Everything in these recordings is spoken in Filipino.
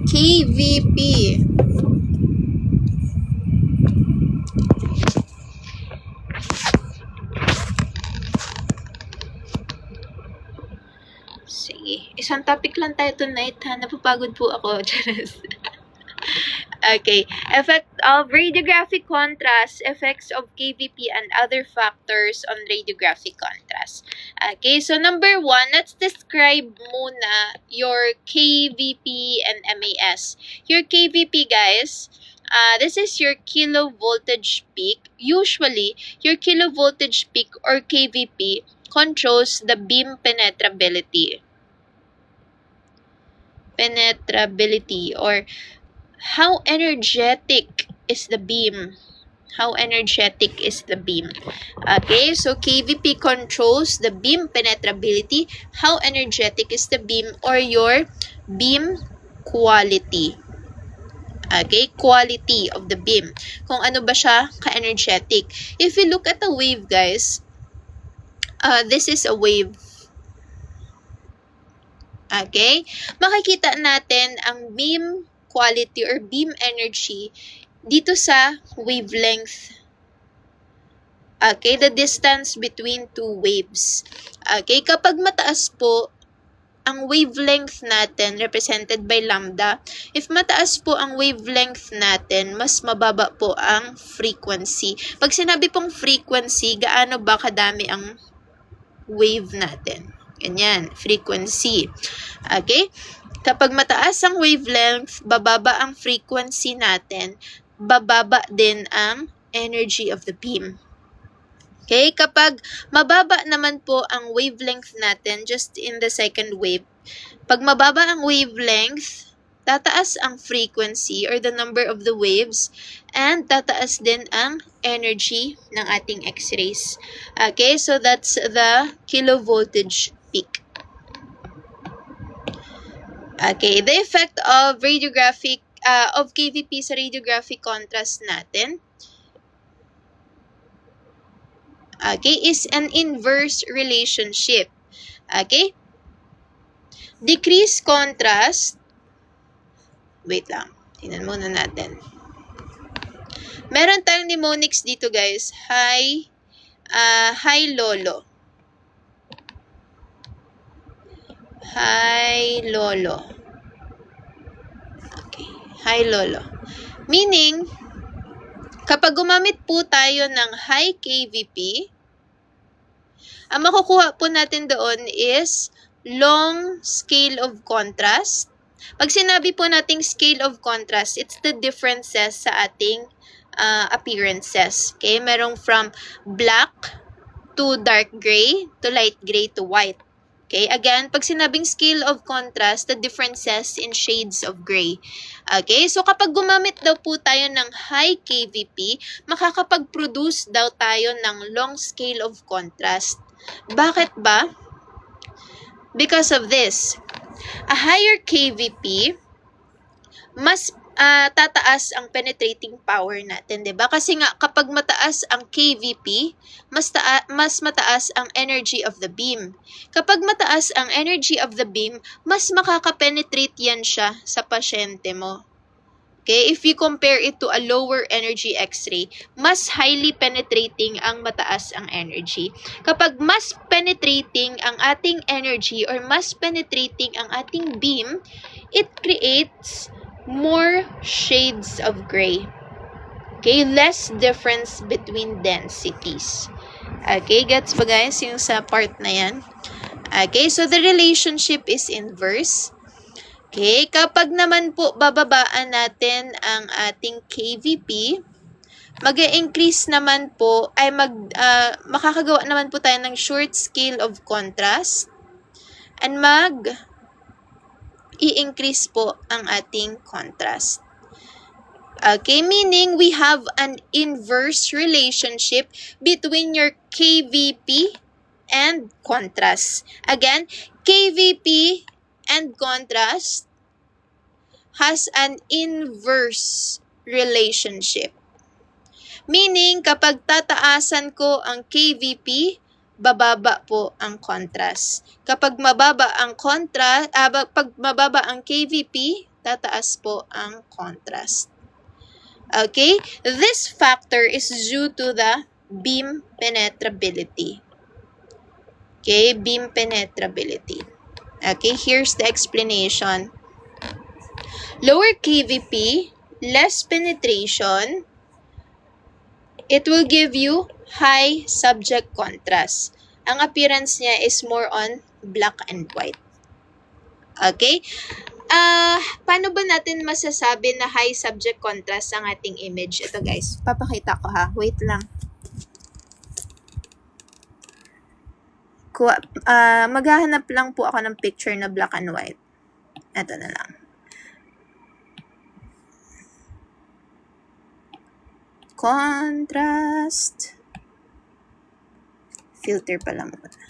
KVP. Sige. Isang topic lang tayo tonight, ha? Napapagod po ako. Okay. Effect of radiographic contrast, effects of KVP, and other factors on radiographic contrast. Okay, so number 1, let's describe muna your KVP and MAS. Your KVP, guys, this is your kilovoltage peak. Usually, your kilovoltage peak or KVP controls the beam penetrability. Or how energetic is the beam. Okay, so KVP controls the beam penetrability, how energetic is the beam, or your beam quality. Okay, quality of the beam. Kung ano ba siya ka-energetic. If you look at the wave, guys, this is a wave. Okay? Makikita natin ang beam quality or beam energy dito sa wavelength. Okay? The distance between two waves. Okay? Kapag mataas po ang wavelength natin represented by lambda, if mataas po ang wavelength natin, mas mababa po ang frequency. Pag sinabi pong frequency, gaano ba kadami ang wave natin? Ganyan, frequency. Okay? Kapag mataas ang wavelength, bababa ang frequency natin, bababa din ang energy of the beam. Okay? Kapag mababa naman po ang wavelength natin, just in the second wave, pag mababa ang wavelength, tataas ang frequency or the number of the waves, and tataas din ang energy ng ating X-rays. Okay, so that's the kilovoltage peak. Okay, the effect of radiographic of KVP sa radiographic contrast natin, okay, is an inverse relationship. Okay, decrease contrast. Wait lang. Tingnan muna natin. Meron tayong mnemonics dito, guys. Hi Lolo. Hi Lolo. Okay. Hi Lolo. Meaning, kapag gumamit po tayo ng high KVP, ang makukuha po natin doon is long scale of contrast. Pag sinabi po nating scale of contrast, it's the differences sa ating appearances. Okay? Merong from black to dark gray, to light gray to white. Okay? Again, pag sinabing scale of contrast, the differences in shades of gray. Okay? So, kapag gumamit daw po tayo ng high KVP, makakapag-produce daw tayo ng long scale of contrast. Bakit ba? Because of this. A higher KVP, mas tataas ang penetrating power natin, 'di ba? Kasi nga kapag mataas ang KVP, mas mataas ang energy of the beam. Kapag mataas ang energy of the beam, mas makaka-penetrate yan siya sa pasyente mo. Okay, if you compare it to a lower energy X-ray, mas highly penetrating ang mataas ang energy. Kapag mas penetrating ang ating energy or mas penetrating ang ating beam, it creates more shades of gray. Okay, less difference between densities. Okay, gets ba guys yung sa part na yan? Okay, so the relationship is inverse. Okay, kapag naman po bababaan natin ang ating KVP, mag-increase naman po, ay makakagawa naman po tayo ng short scale of contrast, and i-increase po ang ating contrast. Okay, meaning we have an inverse relationship between your KVP and contrast. Again, KVP and contrast has an inverse relationship. Meaning, kapag tataasan ko ang KVP, bababa po ang contrast. Kapag mababa ang pag mababa ang KVP, tataas po ang contrast. Okay? This factor is due to the beam penetrability. Okay, beam penetrability. Okay, here's the explanation. Lower KVP, less penetration, it will give you high subject contrast. Ang appearance niya is more on black and white. Okay? Paano ba natin masasabi na high subject contrast ang ating image? Ito guys, papakita ko ha. Wait lang. Maghahanap lang po ako ng picture na black and white. Ito na lang. Contrast. Filter pala muna.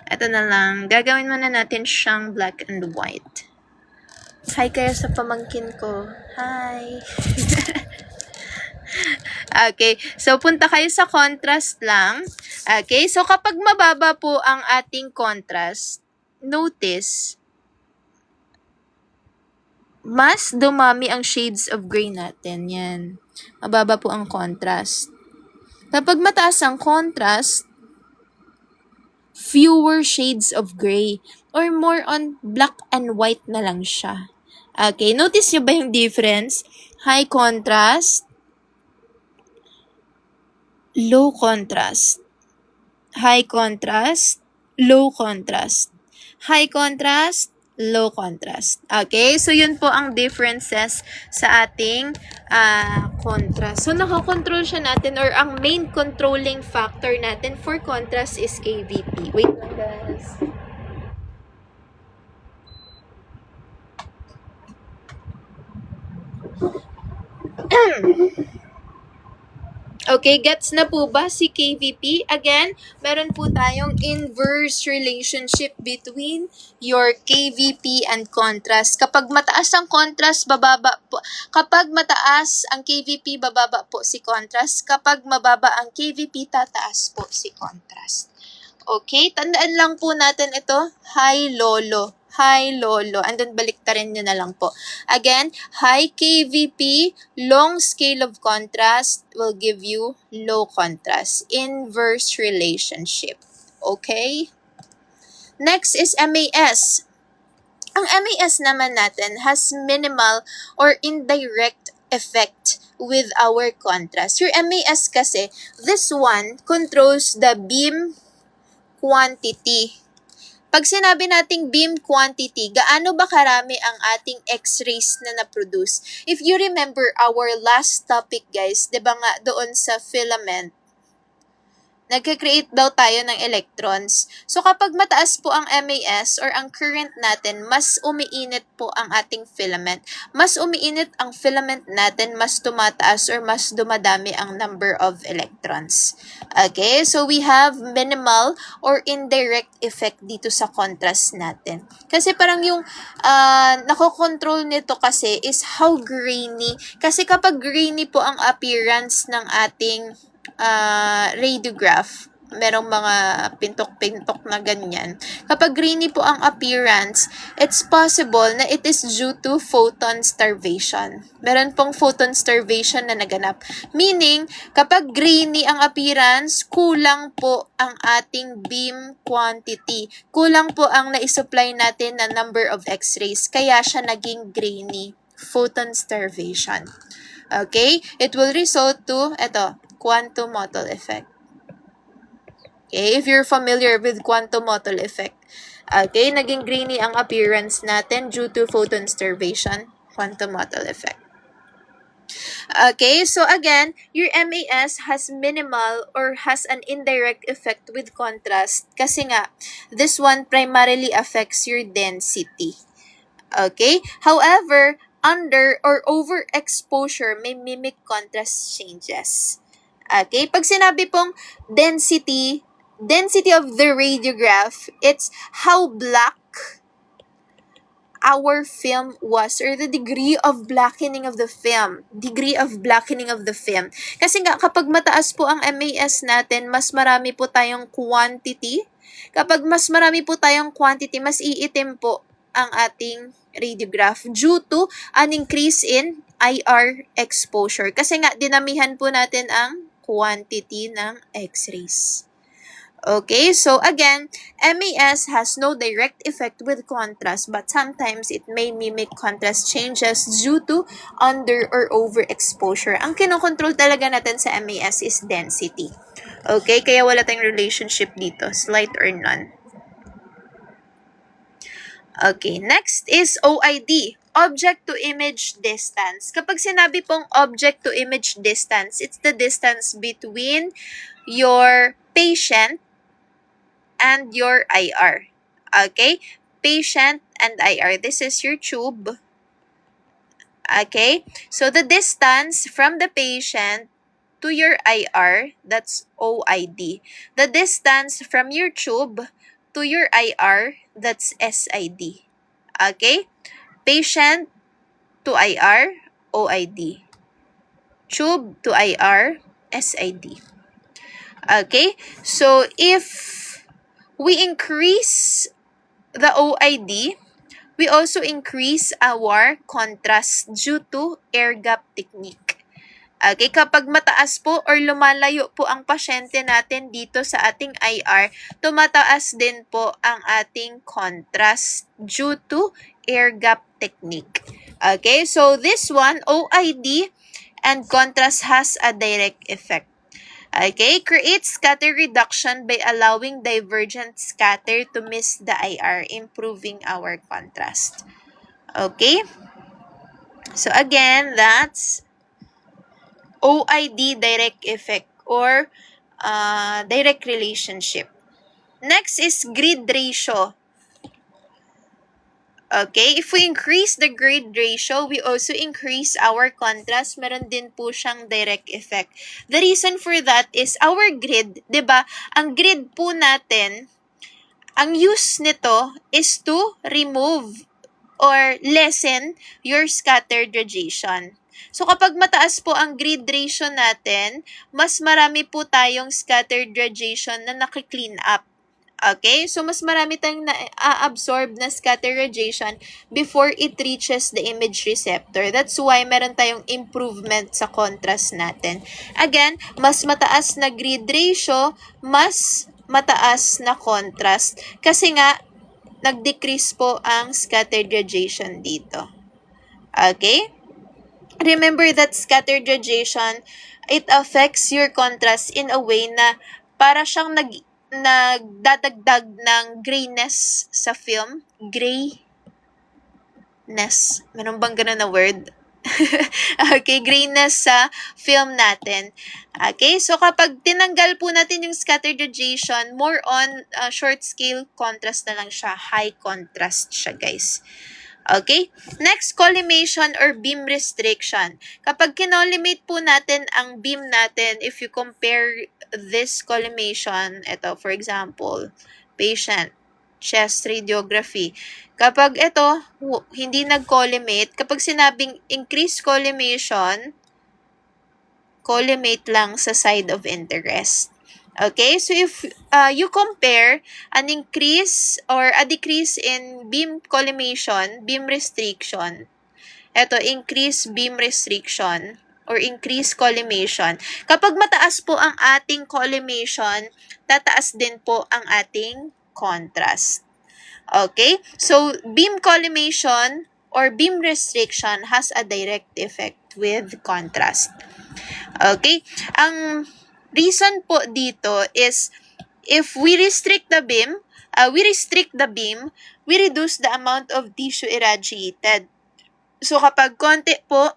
Ito na lang. Gagawin muna natin siyang black and white. Hi kayo sa pamangkin ko. Hi. Okay. So, punta kayo sa contrast lang. Okay. So, kapag mababa po ang ating contrast, notice, mas dumami ang shades of gray natin. Yan. Mababa po ang contrast. Kapag mataas ang contrast, fewer shades of gray or more on black and white na lang siya. Okay, notice nyo ba yung difference? High contrast, low contrast. High contrast, low contrast. High contrast, low contrast. Okay, so yun po ang differences sa ating contrast. So, nakakontrol siya natin or ang main controlling factor natin for contrast is KVP. Wait lang guys. Okay, gets na po ba si KVP? Again, meron po tayong inverse relationship between your KVP and contrast. Kapag mataas ang contrast, bababa po. Kapag mataas ang KVP, bababa po si contrast. Kapag mababa ang KVP, tataas po si contrast. Okay, tandaan lang po natin ito, high lolo. High lolo. And then baliktarin nyo na lang po. Again, high KVP, long scale of contrast will give you low contrast. Inverse relationship. Okay? Next is MAS. Ang MAS naman natin has minimal or indirect effect with our contrast. Your MAS kasi, this one controls the beam quantity. Pag sinabi nating beam quantity, gaano ba karami ang ating X-rays na na-produce? If you remember our last topic guys, di ba nga doon sa filament, nagka-create daw tayo ng electrons. So kapag mataas po ang MAS or ang current natin, mas umiinit po ang ating filament. Mas umiinit ang filament natin, mas tumataas or mas dumadami ang number of electrons. Okay, so we have minimal or indirect effect dito sa contrast natin. Kasi parang yung nakokontrol nito kasi is how grainy. Kasi kapag grainy po ang appearance ng ating radiograph, merong mga pintok-pintok na ganyan. Kapag grainy po ang appearance, it's possible na it is due to photon starvation. Meron pong photon starvation na naganap. Meaning, kapag grainy ang appearance, kulang po ang ating beam quantity. Kulang po ang naisupply natin na number of X-rays. Kaya siya naging grainy. Photon starvation. Okay? It will result to, quantum Mottle effect. Okay, if you're familiar with quantum Mottle effect. Okay, naging grainy ang appearance natin due to photon starvation, quantum Mottle effect. Okay, so again, your MAS has minimal or has an indirect effect with contrast kasi nga, this one primarily affects your density. Okay, however, under or overexposure may mimic contrast changes. Okay, pag sinabi pong density of the radiograph, it's how black our film was or the degree of blackening of the film. Kasi nga, kapag mataas po ang MAS natin, mas marami po tayong quantity. Kapag mas marami po tayong quantity, mas iitim po ang ating radiograph due to an increase in IR exposure. Kasi nga, dinamihan po natin ang quantity ng X-rays. Okay, so again, MAS has no direct effect with contrast, but sometimes it may mimic contrast changes due to under or overexposure. Ang kinokontrol talaga natin sa MAS is density. Okay, kaya wala tayong relationship dito, slight or none. Okay, next is OID, object to image distance. Kapag sinabi pong object to image distance, it's the distance between your patient and your IR. Okay? Patient and IR. This is your tube. Okay? So, the distance from the patient to your IR, that's OID. The distance from your tube to your IR, that's SID. Okay? Patient to IR, OID. Tube to IR, SID. Okay? So, if we increase the OID, we also increase our contrast due to air gap technique. Okay, kapag mataas po or lumalayo po ang pasyente natin dito sa ating IR, tumataas din po ang ating contrast due to air gap technique. Okay, so this one, OID and contrast has a direct effect. Okay, create scatter reduction by allowing divergent scatter to miss the IR, improving our contrast. Okay, so again, that's OID direct effect or direct relationship. Next is grid ratio. Okay, if we increase the grid ratio, we also increase our contrast. Meron din po siyang direct effect. The reason for that is our grid, 'di ba? Ang grid po natin, ang use nito is to remove or lessen your scattered radiation. So kapag mataas po ang grid ratio natin, mas marami po tayong scattered radiation na naki-clean up. Okay? So, mas marami tayong na-absorb na scatter radiation before it reaches the image receptor. That's why meron tayong improvement sa contrast natin. Again, mas mataas na grid ratio, mas mataas na contrast. Kasi nga, nag-decrease po ang scattered radiation dito. Okay? Remember that scattered radiation, it affects your contrast in a way na para siyang nagdadagdag ng grayness sa film. Grayness. Meron bang ganun na word? Okay, grayness sa film natin. Okay, so kapag tinanggal po natin yung scattered radiation, more on short scale contrast na lang siya. High contrast siya, guys. Okay? Next, collimation or beam restriction. Kapag kinolimate po natin ang beam natin, if you compare this collimation, ito, for example, patient, chest radiography. Kapag ito, hindi nag-collimate, kapag sinabing increase collimation, collimate lang sa side of interest. Okay, so if you compare an increase or a decrease in beam collimation, beam restriction, ito, increase beam restriction or increase collimation. Kapag mataas po ang ating collimation, tataas din po ang ating contrast. Okay, so beam collimation or beam restriction has a direct effect with contrast. Okay, ang reason po dito is if we restrict the beam, we reduce the amount of tissue irradiated. So kapag konti po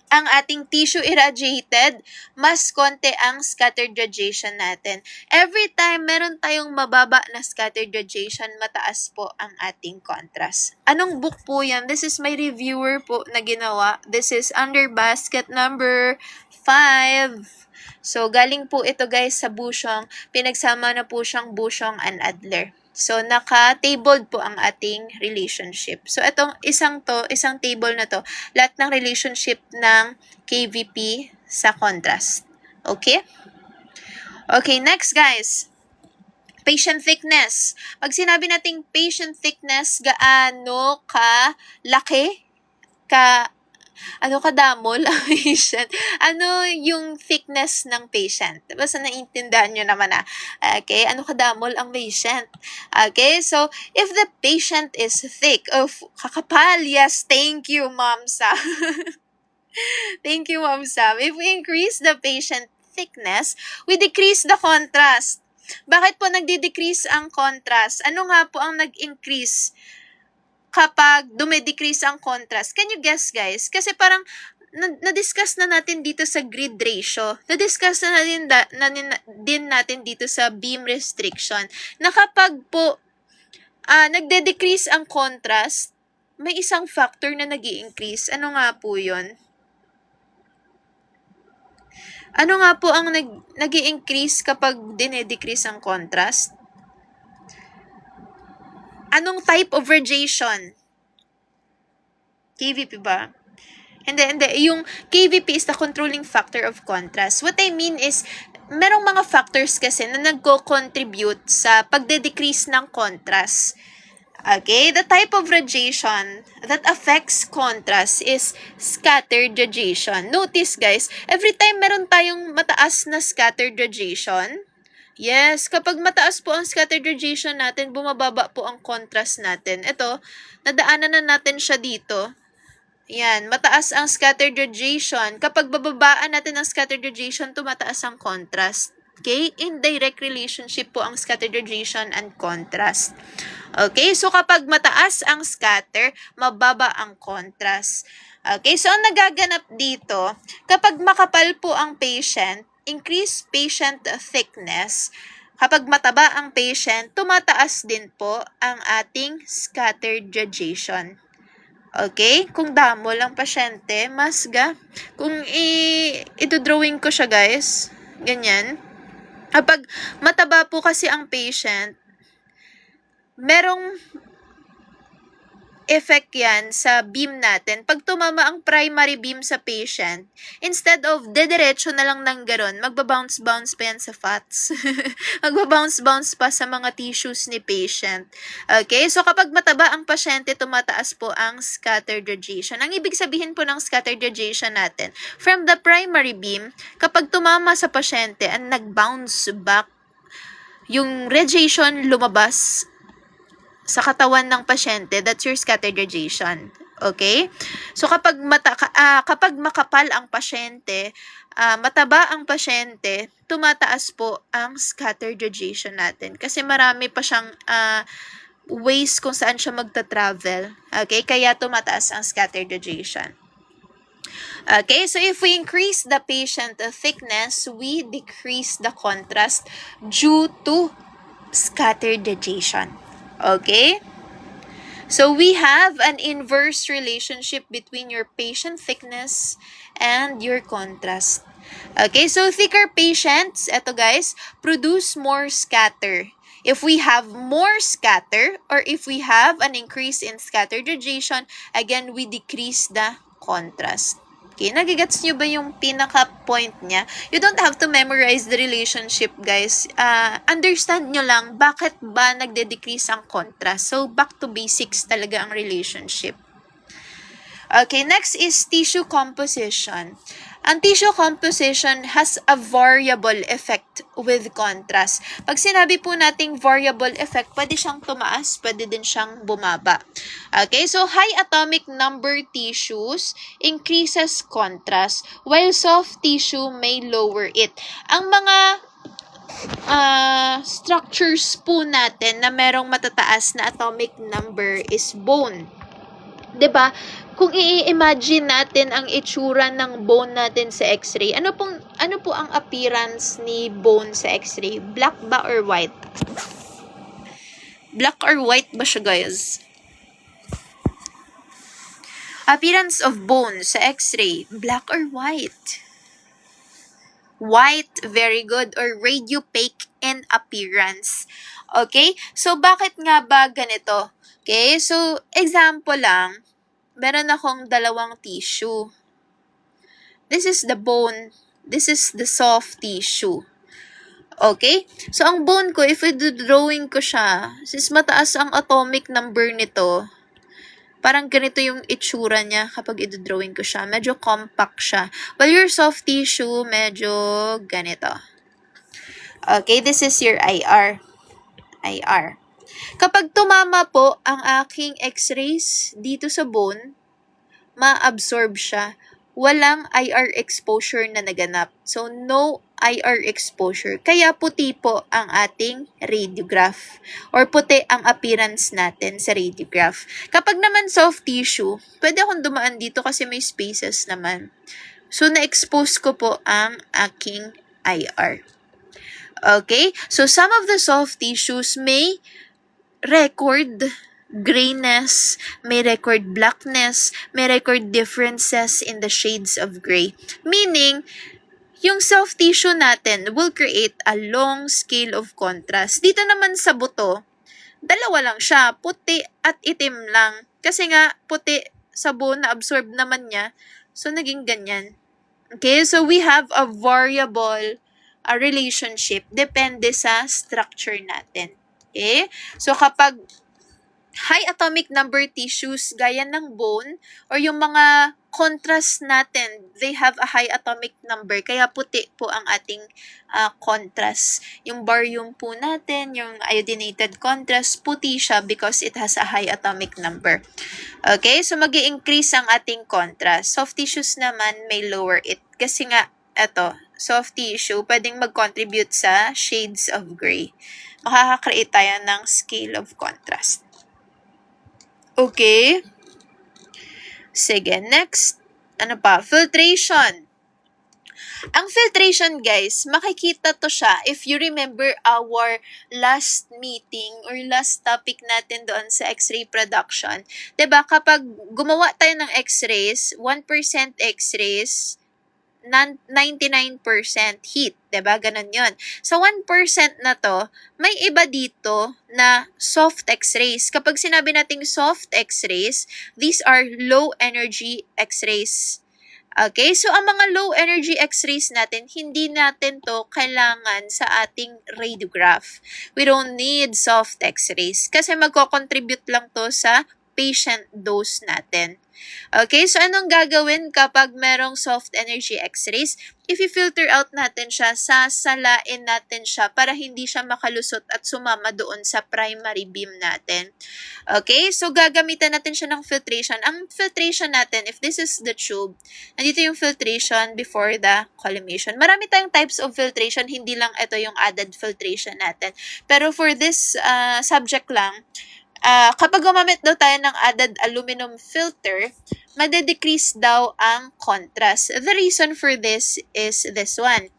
ang ating tissue irradiated, mas konti ang scattered radiation natin. Every time meron tayong mababa na scattered radiation, mataas po ang ating contrast. Anong book po yan? This is my reviewer po na ginawa. This is under basket number 5. So, galing po ito guys sa Busyong. Pinagsama na po siyang Busyong and Adler. So, naka-tabled po ang ating relationship. So, itong isang table na to, lahat ng relationship ng KVP sa contrast. Okay? Okay, next guys. Patient thickness. Pag sinabi nating patient thickness, gaano ka laki, kadamol ang patient? Ano yung thickness ng patient? Basta naiintindihan nyo naman Okay, ano kadamol ang patient? Okay, so if the patient is thick, kakapal, yes, thank you, Ma'am Sam. Thank you, Ma'am Sam. If we increase the patient thickness, we decrease the contrast. Bakit po nagdi-decrease ang contrast? Ano nga po ang nag-increase kapag dumidecrease ang contrast? Can you guess, guys? Kasi parang na-discuss na natin dito sa grid ratio. Na-discuss na din natin dito sa beam restriction. Na kapag po nagde-decrease ang contrast, may isang factor na nag-i-increase. Ano nga po yun? Ano nga po ang nag-i-increase kapag dinedecrease ang contrast? Anong type of radiation? KVP ba? Hindi. Yung KVP is the controlling factor of contrast. What I mean is, merong mga factors kasi na nagko-contribute sa pagde-decrease ng contrast. Okay, the type of radiation that affects contrast is scattered radiation. Notice, guys, every time meron tayong mataas na scattered radiation, yes, kapag mataas po ang scattered radiation natin, bumababa po ang contrast natin. Ito, nadaanan na natin siya dito. Yan, mataas ang scattered radiation. Kapag bababaan natin ang scattered radiation, tumataas ang contrast. Okay? Indirect relationship po ang scattered radiation and contrast. Okay? So, kapag mataas ang scatter, mababa ang contrast. Okay? So, ang nagaganap dito, kapag makapal po ang patient, increase patient thickness. Kapag mataba ang patient, tumataas din po ang ating scattered radiation. Okay? Kung damol ang pasyente, kung i-drawing ko siya, guys, ganyan. Kapag mataba po kasi ang patient, merong effect yan sa beam natin. Pag tumama ang primary beam sa patient, instead of dediretso na lang ng garon, magbabounce pa yan sa fats. Magbabounce pa sa mga tissues ni patient. Okay? So, kapag mataba ang pasyente, tumataas po ang scattered radiation. Ang ibig sabihin po ng scattered radiation natin, from the primary beam, kapag tumama sa pasyente and nag-bounce back, yung radiation lumabas sa katawan ng pasyente, that's your scattered radiation. Okay? So, kapag makapal ang pasyente, mataba ang pasyente, tumataas po ang scattered radiation natin. Kasi marami pa siyang ways kung saan siya magta-travel. Okay? Kaya tumataas ang scattered radiation. Okay, so if we increase the patient thickness, we decrease the contrast due to scattered radiation. Okay? So we have an inverse relationship between your patient thickness and your contrast. Okay, so thicker patients, eto guys, produce more scatter. If we have more scatter or if we have an increase in scattered radiation, again, we decrease the contrast. Okay, nagigets nyo ba yung pinaka-point niya? You don't have to memorize the relationship, guys. Understand nyo lang bakit ba nagde-decrease ang contrast. So, back to basics talaga ang relationship. Okay, next is tissue composition. Ang tissue composition has a variable effect with contrast. Pag sinabi po nating variable effect, pwede siyang tumaas, pwede din siyang bumaba. Okay, so high atomic number tissues increases contrast, while soft tissue may lower it. Ang mga structures po natin na merong matataas na atomic number is bone. 'Di ba? Kung i-imagine natin ang itsura ng bone natin sa X-ray, ano po ang appearance ni bone sa X-ray? Black ba or white? Black or white ba siya, guys? Appearance of bone sa X-ray, black or white? White, very good, or radiopaque in appearance. Okay? So, bakit nga ba ganito? Okay? So, example lang, meron akong dalawang tissue. This is the bone. This is the soft tissue. Okay? So, ang bone ko, if i-drawing ko siya, since mataas ang atomic number nito, parang ganito yung itsura niya kapag i-drawing ko siya. Medyo compact siya. While your soft tissue, medyo ganito. Okay, this is your IR. IR. Kapag tumama po ang aking x-rays dito sa bone, ma-absorb siya. Walang IR exposure na naganap. So, no IR exposure. Kaya puti po ang ating radiograph or puti ang appearance natin sa radiograph. Kapag naman soft tissue, pwede akong dumaan dito kasi may spaces naman. So, na-expose ko po ang aking IR. Okay? So, some of the soft tissues may record grayness, may record blackness, may record differences in the shades of gray. Meaning, yung soft tissue natin will create a long scale of contrast. Dito naman sa buto, dalawa lang siya, puti at itim lang. Kasi nga, puti sa buo na absorb naman niya, so naging ganyan. Okay, so we have a variable relationship depende sa structure natin. Okay? So kapag high atomic number tissues gaya ng bone or yung mga contrast natin, they have a high atomic number kaya puti po ang ating contrast. Yung barium po natin, yung iodinated contrast, puti siya because it has a high atomic number. Okay? So mag-i-increase ang ating contrast. Soft tissues naman may lower it kasi nga eto, soft tissue, pwedeng mag-contribute sa shades of gray. Makaka-create tayo ng scale of contrast. Okay? Sige, next. Ano pa? Filtration. Ang filtration, guys, makikita to siya if you remember our last meeting or last topic natin doon sa X-ray production. 'Di ba kapag gumawa tayo ng X-rays, 1% X-rays, 99% heat, 'di ba? Ganun 'yon. Sa 1% na to, may iba dito na soft X-rays. Kapag sinabi nating soft X-rays, these are low energy X-rays. Okay? So ang mga low energy X-rays natin, hindi natin to kailangan sa ating radiograph. We don't need soft X-rays kasi magko-contribute lang to sa patient dose natin. Okay, so anong gagawin kapag merong soft energy X-rays? If i-filter out natin siya, sasalain natin siya para hindi siya makalusot at sumama doon sa primary beam natin. Okay, so gagamitan natin siya ng filtration. Ang filtration natin, if this is the tube, nandito yung filtration before the collimation. Marami tayong types of filtration, hindi lang ito yung added filtration natin. Pero for this subject lang, kapag gumamit daw tayo ng added aluminum filter, made-decrease daw ang contrast. The reason for this is this one.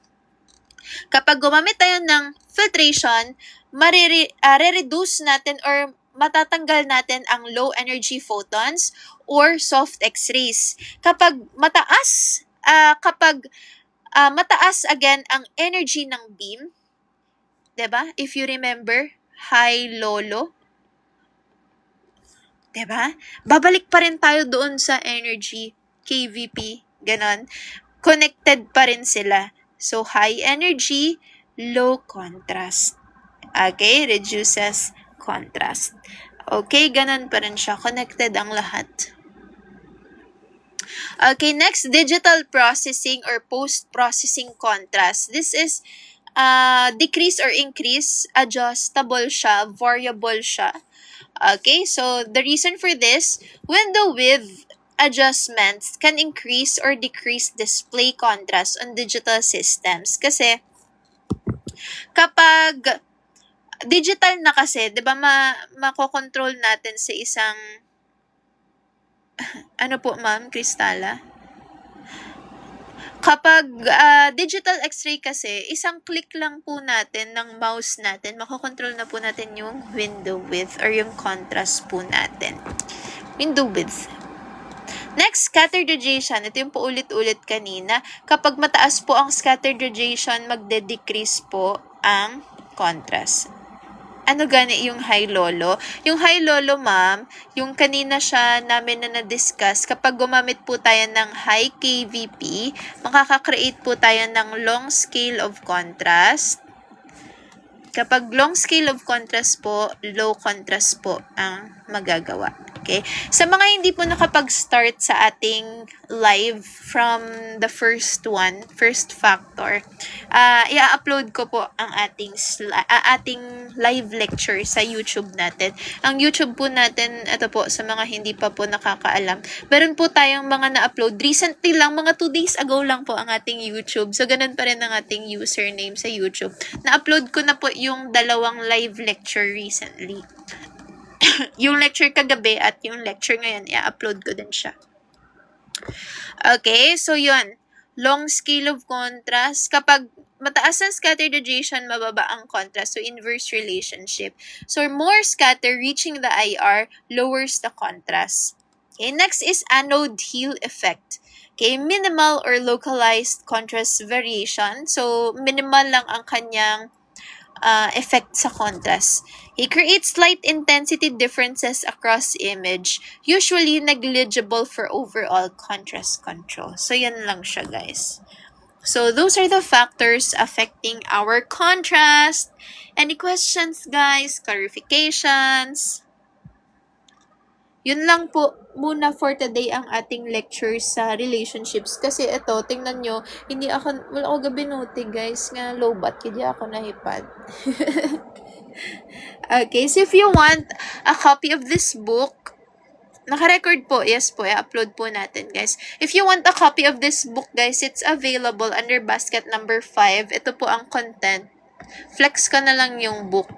Kapag gumamit tayo ng filtration, re-reduce natin or matatanggal natin ang low energy photons or soft X-rays. Kapag mataas again ang energy ng beam, 'di ba? If you remember, high lolo, 'di ba? Babalik pa rin tayo doon sa energy, KVP, ganon. Connected pa rin sila. So, high energy, low contrast. Okay, reduces contrast. Okay, ganon pa rin siya. Connected ang lahat. Okay, next, digital processing or post-processing contrast. This is decrease or increase, adjustable siya, variable siya. Okay, so the reason for this, window width adjustments can increase or decrease display contrast on digital systems. Kasi, kapag digital na kasi, di ba, makokontrol natin sa isang, ano po ma'am, Cristala? Kapag digital X-ray kasi, isang click lang po natin ng mouse natin, makokontrol na po natin yung window width or yung contrast po natin. Window width. Next, scattered radiation. Ito yung paulit-ulit kanina. Kapag mataas po ang scattered radiation, magde-decrease po ang contrast. Ano gani yung high lolo? Yung high lolo, ma'am, yung kanina siya namin na na-discuss, kapag gumamit po tayo ng high KVP, makaka-create po tayo ng long scale of contrast. Kapag long scale of contrast po, low contrast po ang magagawa. Okay? Sa mga hindi po nakapag-start sa ating live from the first factor, i-upload ko po ang ating live lecture sa YouTube natin. Ang YouTube po natin, ito po, sa mga hindi pa po nakakaalam, meron po tayong mga na-upload. Recently lang, mga 2 days ago lang po ang ating YouTube. So, ganun pa rin ang ating username sa YouTube. Na-upload ko na po yung 2 live lecture recently. Yung lecture kagabi at yung lecture ngayon, i-upload ko din siya. Okay, so yun. Long scale of contrast. Kapag mataas ang scattered radiation, mababa ang contrast. So, inverse relationship. So, more scatter reaching the IR lowers the contrast. Okay, next is anode Hill effect. Okay, minimal or localized contrast variation. So, minimal lang ang kanyang effect sa contrast. It creates slight intensity differences across image, usually negligible for overall contrast control. So, yan lang siya, guys. So, those are the factors affecting our contrast. Any questions, guys? Clarifications? Yun lang po muna for today ang ating lecture sa relationships. Kasi ito, tingnan nyo, wala ako gabinuti guys, nga low bat, hindi ako nahipad. Okay, so if you want a copy of this book, naka-record po, yes po, i-upload po natin guys. If you want a copy of this book guys, it's available under basket number 5. Ito po ang content. Flex ko na lang yung book.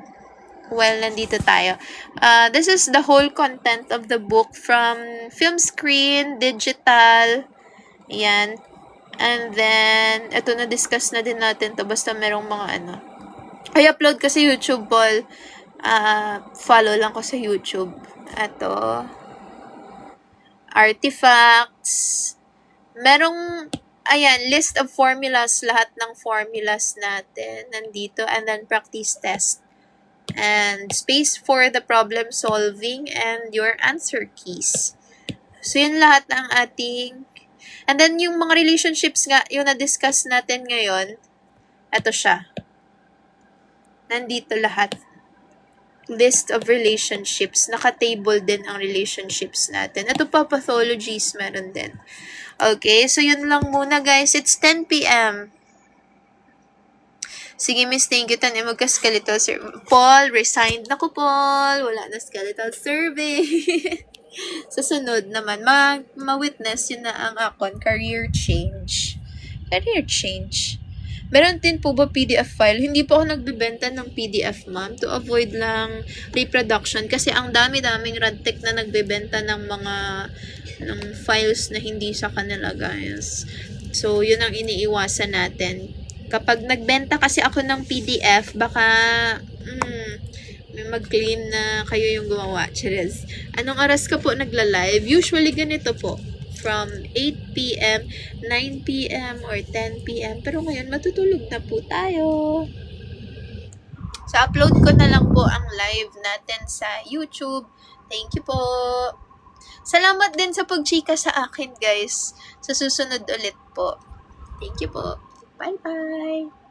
Well, nandito tayo. This is the whole content of the book from film screen, digital, yan. And then, ito na-discuss na din natin to basta merong mga ano. I upload ko sa YouTube, Paul. Follow lang ko sa YouTube. Ito. Artifacts. Merong, ayan, list of formulas. Lahat ng formulas natin nandito. And then, practice test. And space for the problem solving and your answer keys. So, yun lahat ng ating... And then, yung mga relationships nga, yung na-discuss natin ngayon, ito siya. Nandito lahat. List of relationships. Naka-table din ang relationships natin. Ito pa, pathologies, meron din. Okay, so yun lang muna, guys. It's 10 p.m. Sige, miss, thank you. Tanim magka-skeletal survey. Paul, resigned na ko, Paul. Wala na skeletal survey. Sa sunod naman, ma-witness yun na ang akon. Career change. Career change. Meron din po ba PDF file? Hindi po ako nagbibenta ng PDF, ma'am, to avoid lang reproduction. Kasi ang dami-daming radtech na nagbibenta ng mga files na hindi sa kanila, guys. So, yun ang iniiwasan natin. Kapag nagbenta kasi ako ng PDF, baka may mag-claim na kayo yung gumawa. Cheers. Anong oras ka po nagla-live? Usually ganito po. From 8 p.m., 9 p.m., or 10 p.m. Pero ngayon, matutulog na po tayo. So, upload ko na lang po ang live natin sa YouTube. Thank you po. Salamat din sa pag-chika sa akin, guys. Sa susunod ulit po. Thank you po. Bye-bye!